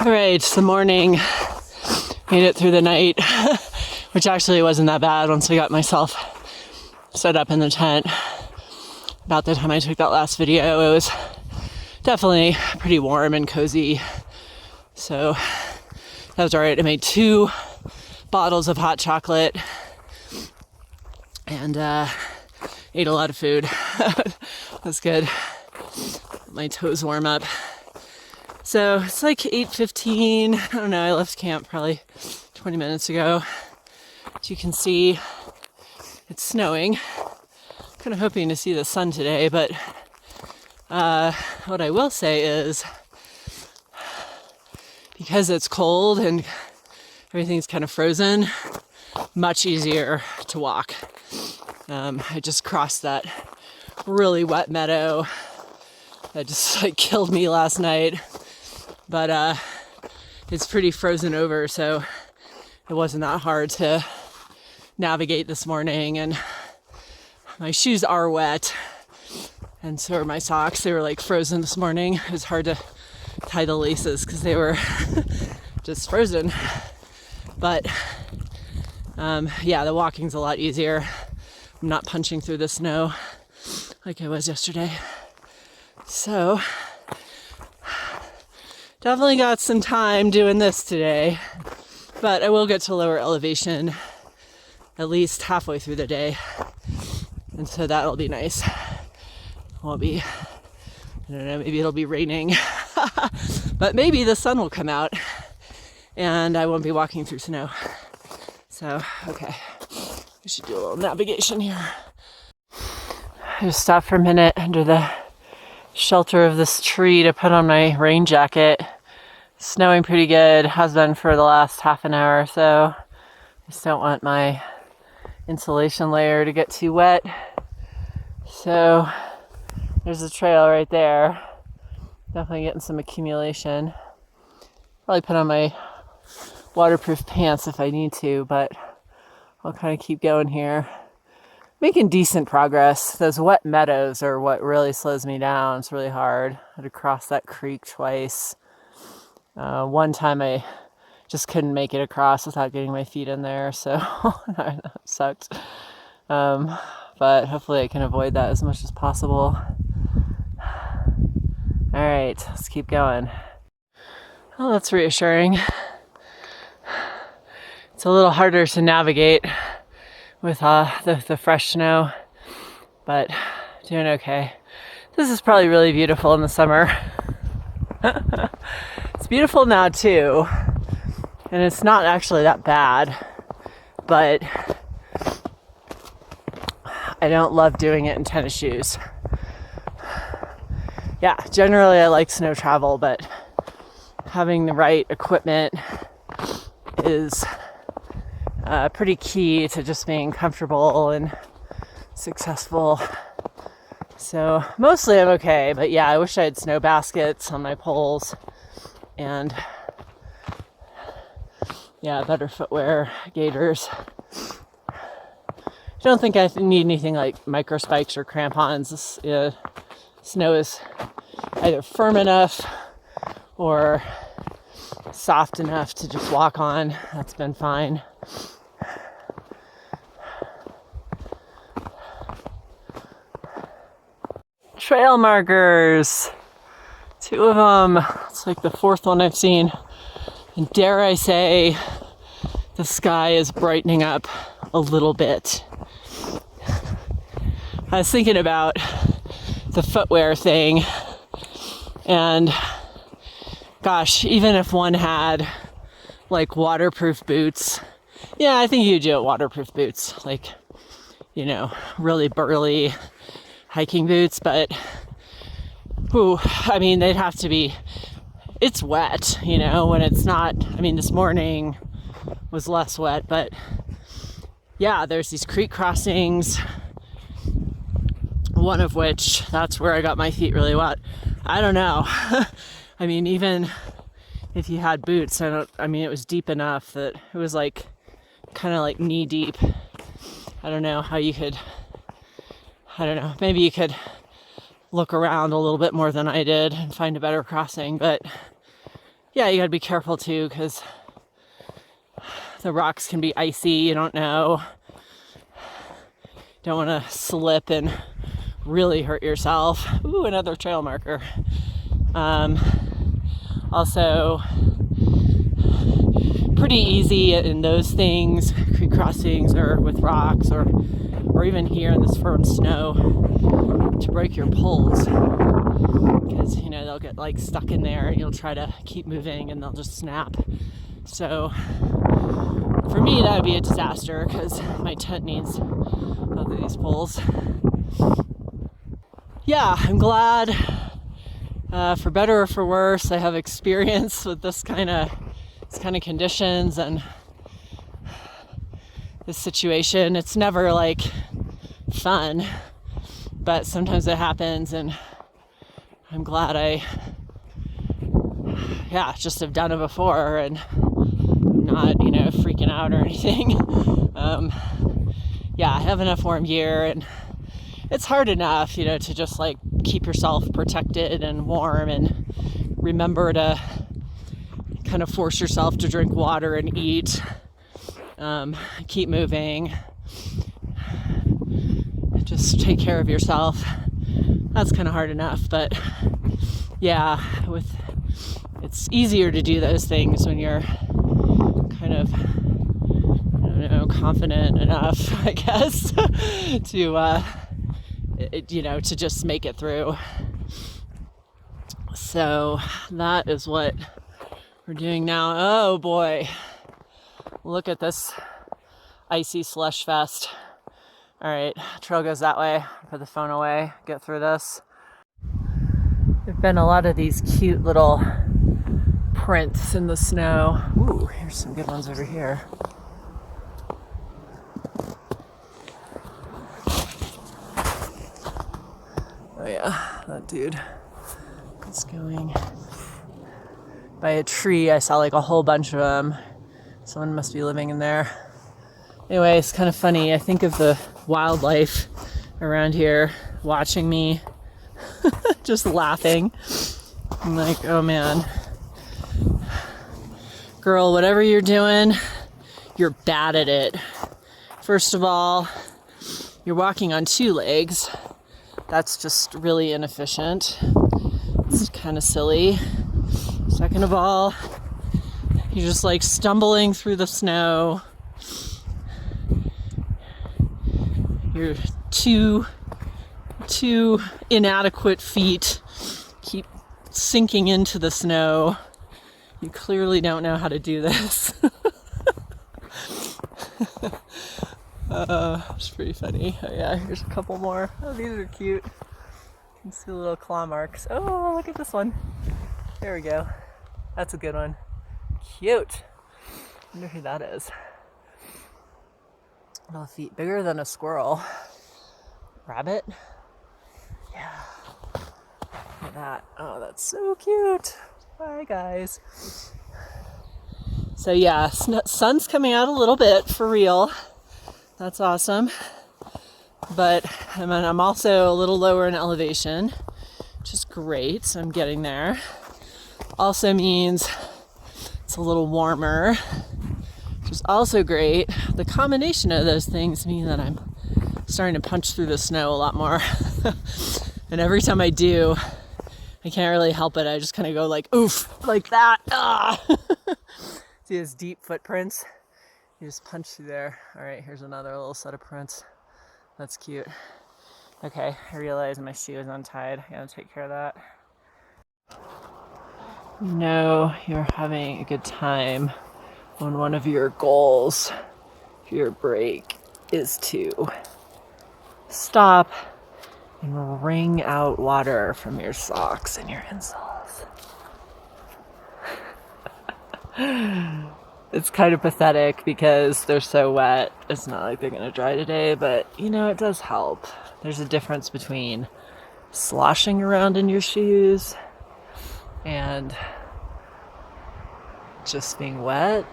All right, it's the morning. Made it through the night, which actually wasn't that bad once I got myself set up in the tent. About the time I took that last video, it was definitely pretty warm and cozy. So that was all right. I made 2 bottles of hot chocolate and ate a lot of food. That's good. My toes warm up. So it's like 8:15. I don't know, I left camp probably 20 minutes ago. As you can see, it's snowing. Kind of hoping to see the sun today, but what I will say is, because it's cold and everything's kind of frozen, much easier to walk. I just crossed that really wet meadow that just like killed me last night. But it's pretty frozen over, so it wasn't that hard to navigate this morning. And my shoes are wet, and so are my socks. They were like frozen this morning. It was hard to tie the laces because they were just frozen. But yeah, the walking's a lot easier. I'm not punching through the snow like I was yesterday. So definitely got some time doing this today, but I will get to lower elevation at least halfway through the day, and so that'll be nice. Won't be, I don't know, maybe it'll be raining, but maybe the sun will come out and I won't be walking through snow. So, okay, we should do a little navigation here. I just stopped for a minute under the shelter of this tree to put on my rain jacket. It's snowing pretty good, has been for the last half an hour or so. I just don't want my insulation layer to get too wet. So there's a trail right there. Definitely getting some accumulation. Probably put on my waterproof pants if I need to, but I'll kind of keep going here. Making decent progress. Those wet meadows are what really slows me down. It's really hard. I had to cross that creek twice. One time I just couldn't make it across without getting my feet in there, so that sucked. But hopefully I can avoid that as much as possible. All right, let's keep going. Well, that's reassuring. It's a little harder to navigate with the fresh snow, but doing okay. This is probably really beautiful in the summer. It's beautiful now too, and it's not actually that bad, but I don't love doing it in tennis shoes. Yeah, generally I like snow travel, but having the right equipment is pretty key to just being comfortable and successful. So mostly I'm okay, but yeah, I wish I had snow baskets on my poles and yeah, better footwear, gaiters. I don't think I need anything like micro spikes or crampons. This snow is either firm enough or soft enough to just walk on. That's been fine. Trail markers, 2 of them. It's like the 4th one I've seen. And dare I say, the sky is brightening up a little bit. I was thinking about the footwear thing, and gosh, even if one had like waterproof boots, yeah, I think you do waterproof boots, like, you know, really burly hiking boots, but I mean, they'd have to be, it's wet, you know, when it's not, I mean, this morning was less wet, but yeah, there's these creek crossings, one of which, that's where I got my feet really wet. I don't know. I mean, even if you had boots, I mean, it was deep enough that it was like, kind of like knee deep. I don't know how you could, I don't know, maybe you could look around a little bit more than I did and find a better crossing, but yeah, you gotta be careful too, because the rocks can be icy. You don't know. Don't want to slip and really hurt yourself. Ooh, another trail marker. Also, pretty easy in those things, creek crossings or with rocks, or even here in this firm snow, to break your poles, because you know they'll get like stuck in there and you'll try to keep moving and they'll just snap. So for me that would be a disaster, because my tent needs both of these poles. Yeah, I'm glad, for better or for worse, I have experience with this kind of conditions and this situation. It's never like fun, but sometimes it happens, and I'm glad I just have done it before, and I'm not, you know, freaking out or anything. I have enough warm gear, and it's hard enough, you know, to just like keep yourself protected and warm, and remember to kind of force yourself to drink water and eat. Keep moving. Just take care of yourself. That's kind of hard enough, but yeah, it's easier to do those things when you're kind of, I don't know, confident enough, I guess, to to just make it through. So that is what we're doing now. Oh boy, look at this icy slush fest. All right, trail goes that way. Put the phone away, get through this. There've been a lot of these cute little prints in the snow. Ooh, here's some good ones over here. Oh yeah, that dude is going by a tree. I saw like a whole bunch of them. Someone must be living in there. Anyway, it's kind of funny. I think of the wildlife around here watching me, just laughing. I'm like, oh man, girl, whatever you're doing, you're bad at it. First of all, you're walking on two legs. That's just really inefficient. It's kind of silly. Second of all, you're just like stumbling through the snow. Your two inadequate feet keep sinking into the snow. You clearly don't know how to do this. It's pretty funny. Oh yeah, here's a couple more. Oh, these are cute. You can see little claw marks. Oh, look at this one. There we go. That's a good one. Cute. Wonder who that is. Little feet, bigger than a squirrel. Rabbit? Yeah. Look at that. Oh, that's so cute. Bye, guys. So yeah, sun's coming out a little bit for real. That's awesome. But I'm also a little lower in elevation, which is great. So I'm getting there. Also means it's a little warmer, which is also great. The combination of those things mean that I'm starting to punch through the snow a lot more. And every time I do, I can't really help it. I just kind of go like, oof, like that. Ah! See those deep footprints? You just punch through there. All right, here's another little set of prints. That's cute. Okay, I realized my shoe is untied. I gotta take care of that. You know you're having a good time when one of your goals for your break is to stop and wring out water from your socks and your insoles. It's kind of pathetic because they're so wet. It's not like they're gonna dry today, but you know, it does help. There's a difference between sloshing around in your shoes and just being wet,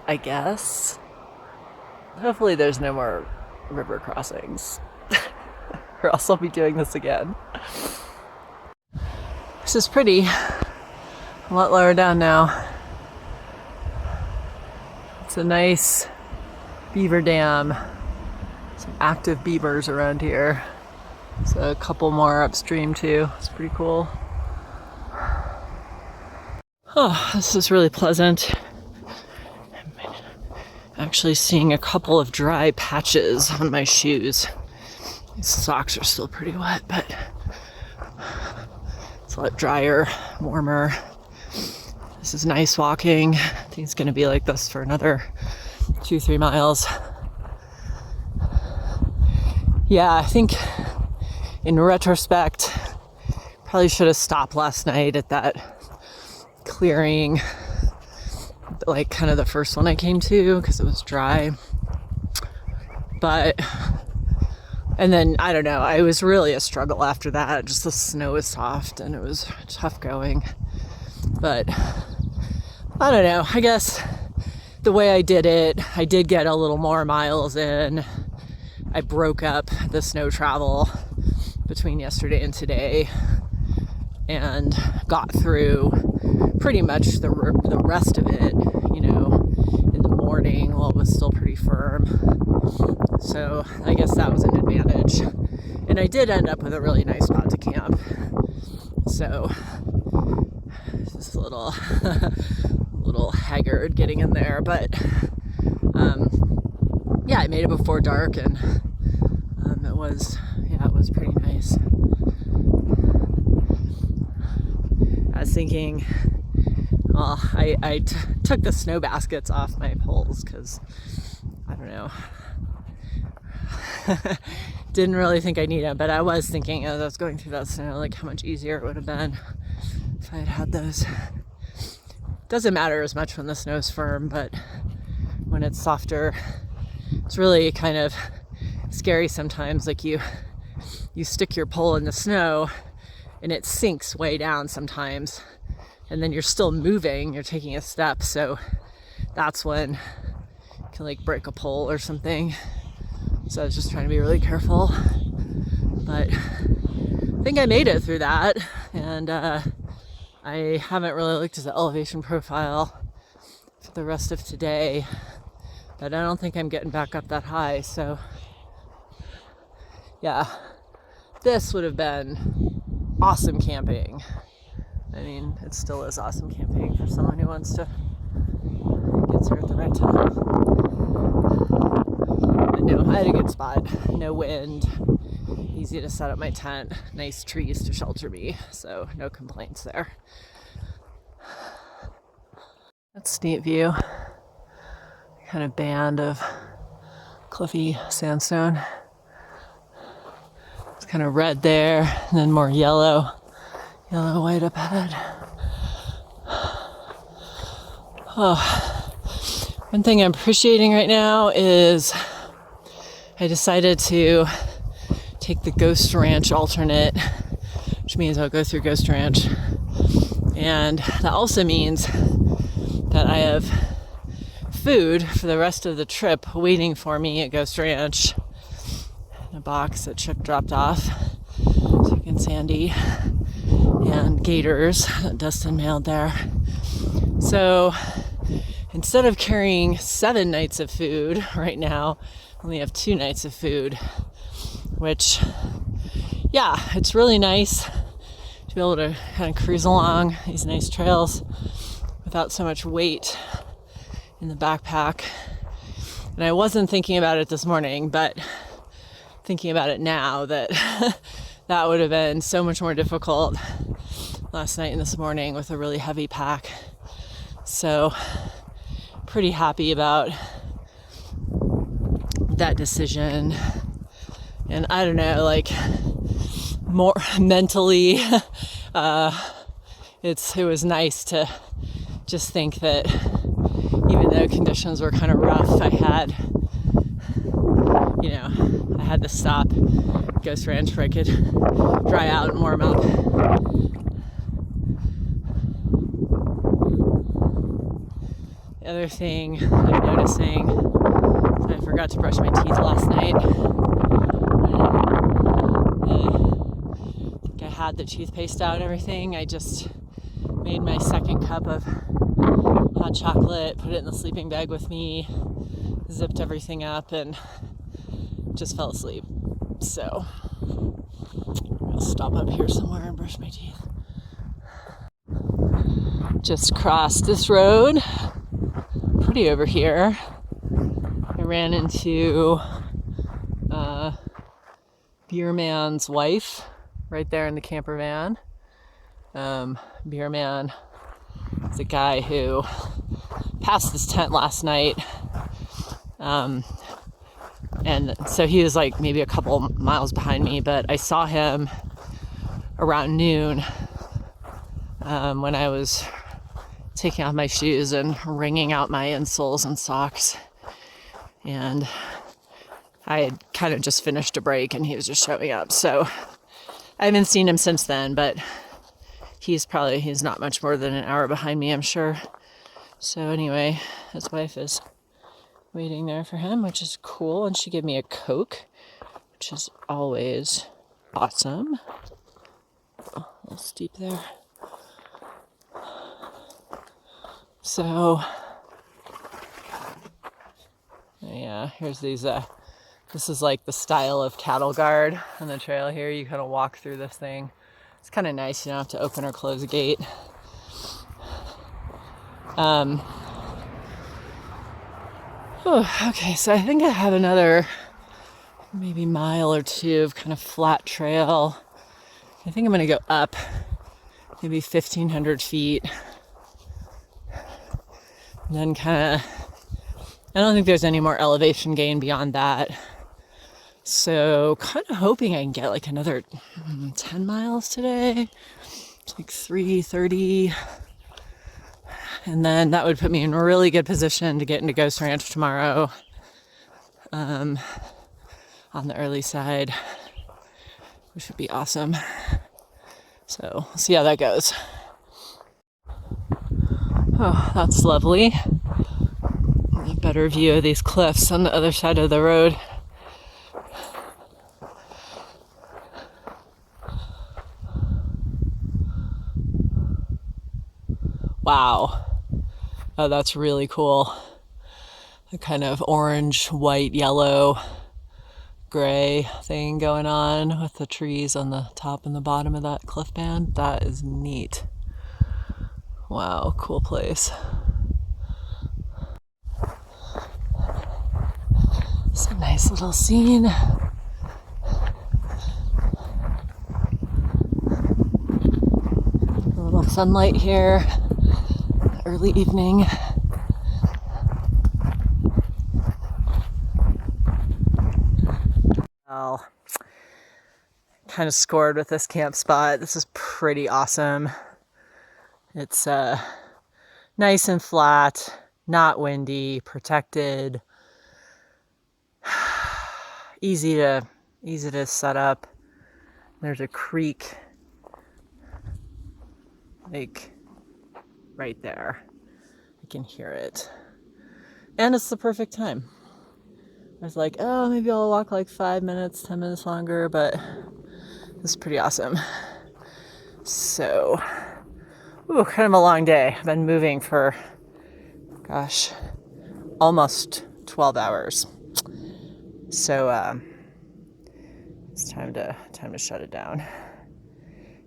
I guess. Hopefully there's no more river crossings, or else I'll be doing this again. This is pretty. A lot lower down now. It's a nice beaver dam. Some active beavers around here. So a couple more upstream too. It's pretty cool. Oh, this is really pleasant. I'm actually seeing a couple of dry patches on my shoes. These socks are still pretty wet, but it's a lot drier, warmer. This is nice walking. I think it's going to be like this for another 2-3 miles. Yeah, I think in retrospect, probably should have stopped last night at that clearing, like kind of the first one I came to, because it was dry. But, and then, I don't know, it was really a struggle after that. Just the snow was soft and it was tough going. But, I don't know, I guess the way I did it, I did get a little more miles in. I broke up the snow travel between yesterday and today and got through pretty much the rest of it, you know, in the morning while it was still pretty firm. So I guess that was an advantage. And I did end up with a really nice spot to camp. So just a little haggard getting in there, but yeah, I made it before dark, and it was pretty nice. I was thinking, well, I took the snow baskets off my poles because, I don't know, didn't really think I needed them, but I was thinking as I was going through that snow, like how much easier it would have been if I had had those. Doesn't matter as much when the snow's firm, but when it's softer, it's really kind of scary sometimes. Like you stick your pole in the snow and it sinks way down sometimes, and then you're still moving, you're taking a step, so that's when you can like break a pole or something. So I was just trying to be really careful, but I think I made it through that. And I haven't really looked at the elevation profile for the rest of today, but I don't think I'm getting back up that high. So yeah, this would have been awesome camping. I mean, it still is awesome camping for someone who wants to get here at the right time. But no, I had a good spot. No wind, easy to set up my tent, nice trees to shelter me, so no complaints there. That's a neat view. Kind of band of cliffy sandstone. It's kind of red there, and then more yellow white up ahead. Oh, one thing I'm appreciating right now is I decided to take the Ghost Ranch alternate, which means I'll go through Ghost Ranch. And that also means that I have food for the rest of the trip waiting for me at Ghost Ranch in a box that Chip dropped off. Chick and Sandy and gators that Dustin mailed there. So instead of carrying 7 nights of food right now, I only have 2 nights of food, which, yeah, it's really nice to be able to kind of cruise along these nice trails without so much weight in the backpack. And I wasn't thinking about it this morning, but thinking about it now, that that would have been so much more difficult last night and this morning with a really heavy pack. So pretty happy about that decision. And I don't know, like, more mentally, it was nice to just think that even though conditions were kind of rough, I had to stop at Ghost Ranch where I could dry out and warm up. The other thing I'm noticing is I forgot to brush my teeth last night. I think I had the toothpaste out and everything. I just Made my second cup of hot chocolate, put it in the sleeping bag with me, zipped everything up, and just fell asleep. So I'll stop up here somewhere and brush my teeth. Just crossed this road, pretty over here. I ran into Beer Man's wife right there in the camper van. Beer Man is a guy who passed his tent last night. And so he was like maybe a couple miles behind me, but I saw him around noon when I was taking off my shoes and wringing out my insoles and socks. And I had kind of just finished a break and he was just showing up. So I haven't seen him since then, but he's not much more than an hour behind me, I'm sure. So anyway, his wife is waiting there for him, which is cool. And she gave me a Coke, which is always awesome. Oh, a little steep there. So, yeah, here's these, this is like the style of cattle guard on the trail here. You kind of walk through this thing. It's kind of nice. You don't have to open or close a gate. Okay, so I think I have another maybe mile or two of kind of flat trail. I think I'm going to go up maybe 1,500 feet. And then kind of, I don't think there's any more elevation gain beyond that. So kind of hoping I can get like another 10 miles today. It's like 3:30. And then that would put me in a really good position to get into Ghost Ranch tomorrow. On the early side, which would be awesome. So we'll see how that goes. Oh, that's lovely. A better view of these cliffs on the other side of the road. Wow. Oh, that's really cool. The kind of orange, white, yellow, gray thing going on with the trees on the top and the bottom of that cliff band. That is neat. Wow, cool place. It's a nice little scene. A little sunlight here. Early evening. Well, kind of scored with this camp spot. This is pretty awesome. It's nice and flat, not windy, protected, easy to set up. There's a creek like right there. I can hear it. And it's the perfect time. I was like, oh, maybe I'll walk like 5 minutes, 10 minutes longer, but this is pretty awesome. So, kind of a long day. I've been moving for, gosh, almost 12 hours. So, it's time to shut it down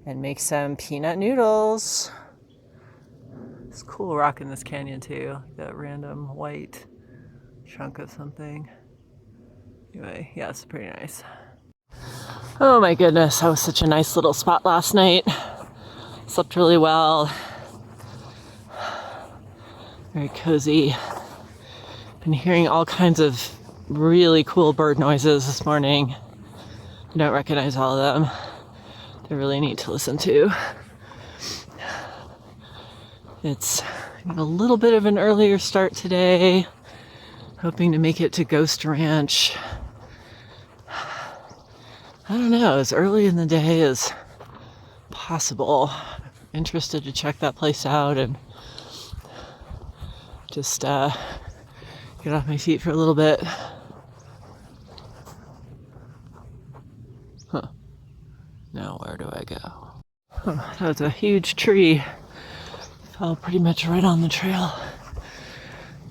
and make some peanut noodles. It's cool rock in this canyon too, like that random white chunk of something. Anyway, yeah, it's pretty nice. Oh my goodness, that was such a nice little spot last night. Slept really well. Very cozy. Been hearing all kinds of really cool bird noises this morning. I don't recognize all of them. They're really neat to listen to. It's a little bit of an earlier start today. Hoping to make it to Ghost Ranch. I don't know, as early in the day as possible. Interested to check that place out and just get off my feet for a little bit. Now where do I go? Oh, that was a huge tree Fell pretty much right on the trail.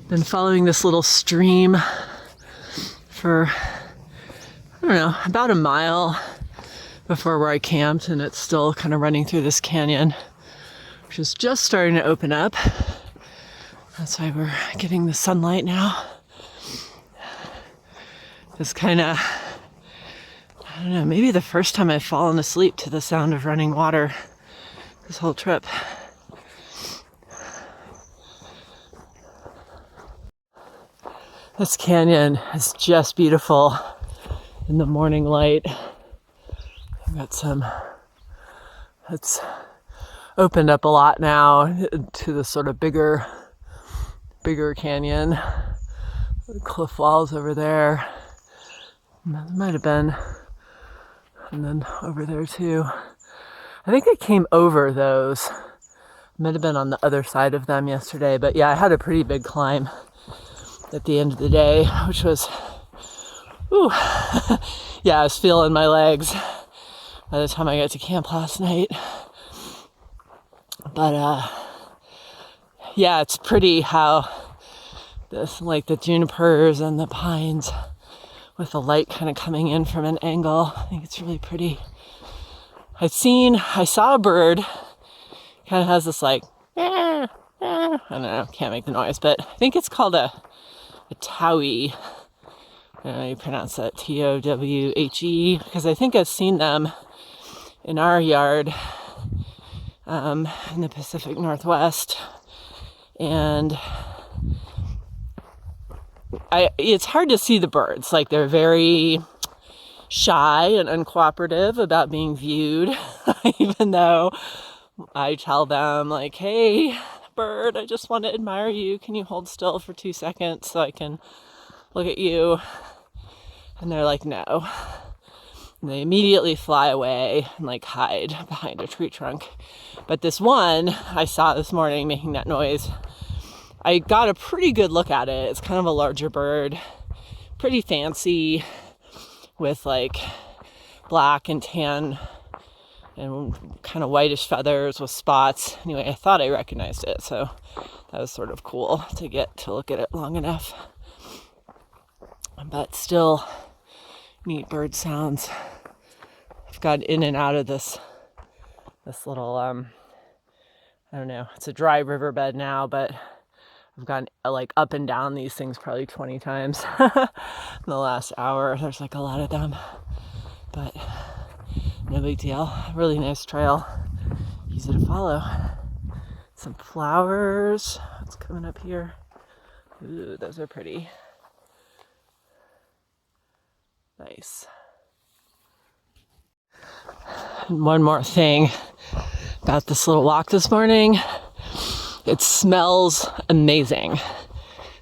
Been following this little stream for, I don't know, about a mile before where I camped, and it's still kind of running through this canyon, which is just starting to open up. That's why we're getting the sunlight now. It's kind of, I don't know, maybe the first time I've fallen asleep to the sound of running water this whole trip. This canyon is just beautiful in the morning light. I've got some, it's opened up a lot now to the sort of bigger canyon. The cliff walls over there. There might have been, and then over there too. I think I came over those. Might have been on the other side of them yesterday, but yeah, I had a pretty big climb at the end of the day, which was, ooh, yeah, I was feeling my legs by the time I got to camp last night. But yeah, it's pretty how this, like the junipers and the pines with the light kind of coming in from an angle. I think it's really pretty. I saw a bird, kind of has this like, I don't know, can't make the noise, but I think it's called a towhee. I don't know how you pronounce that, Towhe, because I think I've seen them in our yard in the Pacific Northwest. And it's hard to see the birds. Like, they're very shy and uncooperative about being viewed, even though I tell them, like, hey, bird, I just want to admire you. Can you hold still for 2 seconds so I can look at you? And they're like, no. And they immediately fly away and like hide behind a tree trunk. But this one I saw this morning making that noise, I got a pretty good look at it. It's kind of a larger bird, pretty fancy, with like black and tan and kind of whitish feathers with spots. Anyway, I thought I recognized it, so that was sort of cool to get to look at it long enough. But still neat bird sounds. I've gone in and out of this little, I don't know, it's a dry riverbed now, but I've gone like up and down these things probably 20 times in the last hour. There's like a lot of them, but no big deal. Really nice trail, easy to follow. Some flowers. What's coming up here? Ooh, those are pretty. Nice. And one more thing about this little walk this morning. It smells amazing.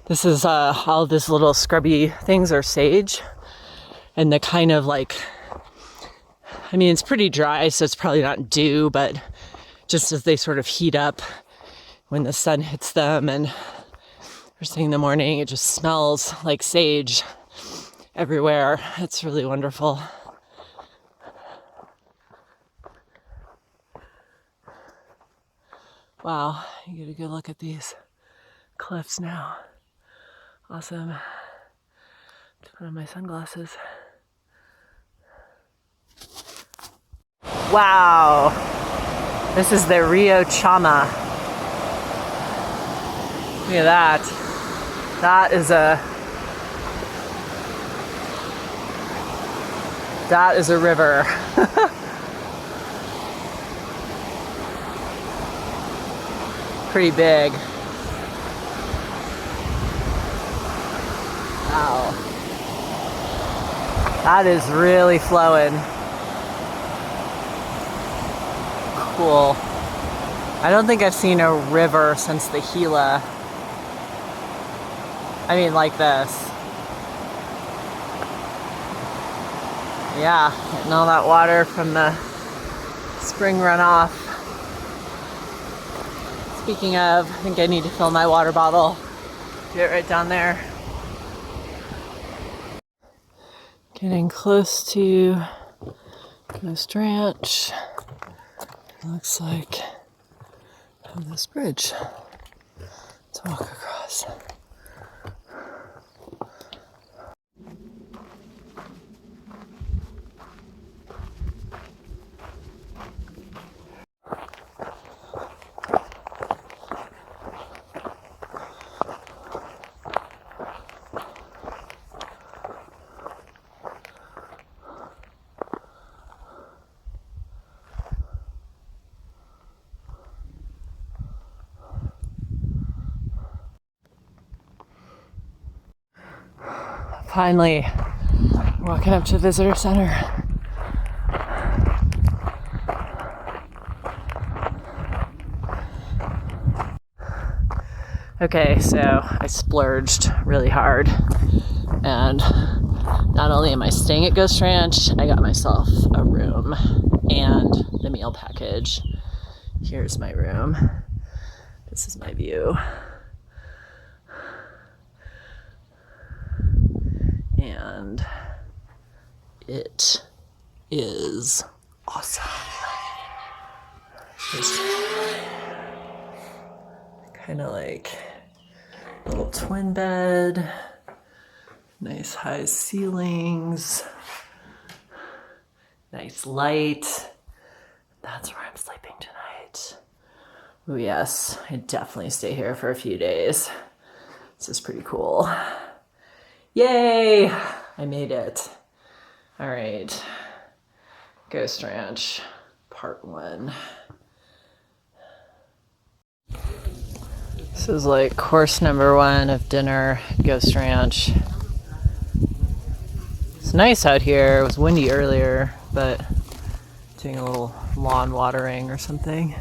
This is all these little scrubby things are sage, and the kind of like, I mean, it's pretty dry, so it's probably not dew, but just as they sort of heat up when the sun hits them, and first thing in the morning, it just smells like sage everywhere. It's really wonderful. Wow, you get a good look at these cliffs now. Awesome. Put on my sunglasses. Wow, this is the Rio Chama. Look at that. That is a river. Pretty big. Wow. That is really flowing. Cool. I don't think I've seen a river since the Gila. I mean, like this. Yeah, getting all that water from the spring runoff. Speaking of, I think I need to fill my water bottle. Do it right down there. Getting close to Ghost Ranch. Looks like of this bridge to walk across. Finally, walking up to the visitor center. Okay, so I splurged really hard, and not only am I staying at Ghost Ranch, I got myself a room and the meal package. Here's my room. This is my view. And it is awesome. Just kind of like a little twin bed, nice high ceilings, nice light. That's where I'm sleeping tonight. Oh yes, I definitely stay here for a few days. This is pretty cool. Yay! I made it. All right. Ghost Ranch, part 1. This is like course number 1 of dinner at Ghost Ranch. It's nice out here. It was windy earlier, but doing a little lawn watering or something.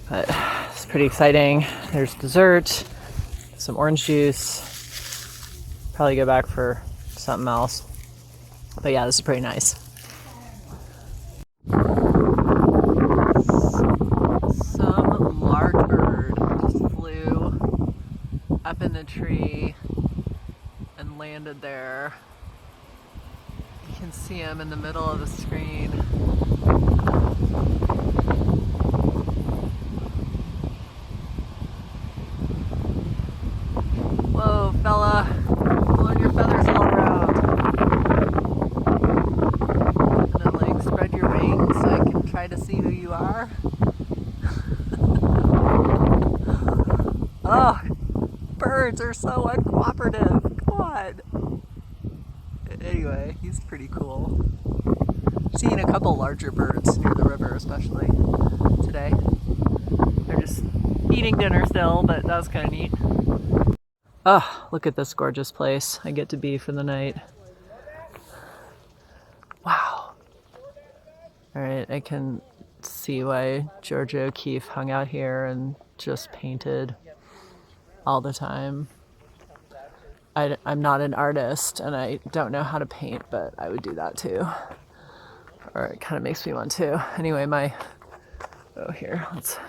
But it's pretty exciting. There's dessert, some orange juice. Probably go back for something else. But yeah, this is pretty nice. Some lark bird just flew up in the tree and landed there. You can see him in the middle of the screen. Whoa, fella. Blowing your feathers all around. And then like spread your wings so I can try to see who you are. Oh, birds are so uncooperative. Come on. Anyway, he's pretty cool. Seeing a couple larger birds near the river, especially today. They're just eating dinner still, but that was kind of neat. Oh, look at this gorgeous place I get to be for the night. Wow. All right, I can see why Georgia O'Keeffe hung out here and just painted all the time. I'm not an artist and I don't know how to paint, but I would do that too. Or it kind of makes me want to. Anyway, here, let's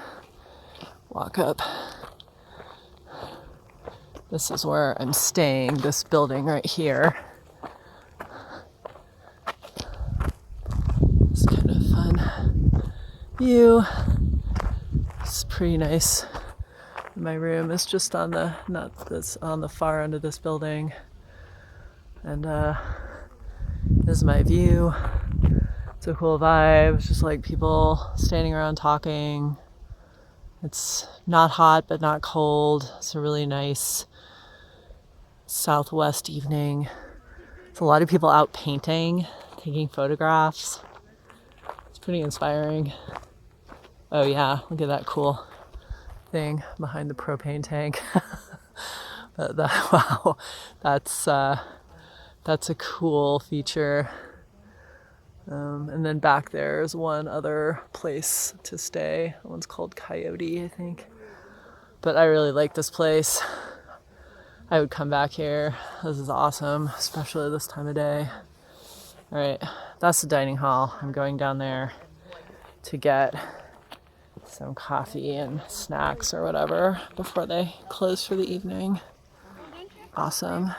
walk up. This is where I'm staying, this building right here. It's kind of fun view. It's pretty nice. My room is just on the far end of this building. And this is my view. It's a cool vibe. It's just like people standing around talking. It's not hot, but not cold. It's a really nice southwest evening. It's a lot of people out painting, taking photographs. It's pretty inspiring. Oh yeah, look at that cool thing behind the propane tank. But wow, that's a cool feature. And then back there is one other place to stay. That one's called Coyote, I think. But I really like this place. I would come back here. This is awesome, especially this time of day. All right, that's the dining hall. I'm going down there to get some coffee and snacks or whatever before they close for the evening. Awesome.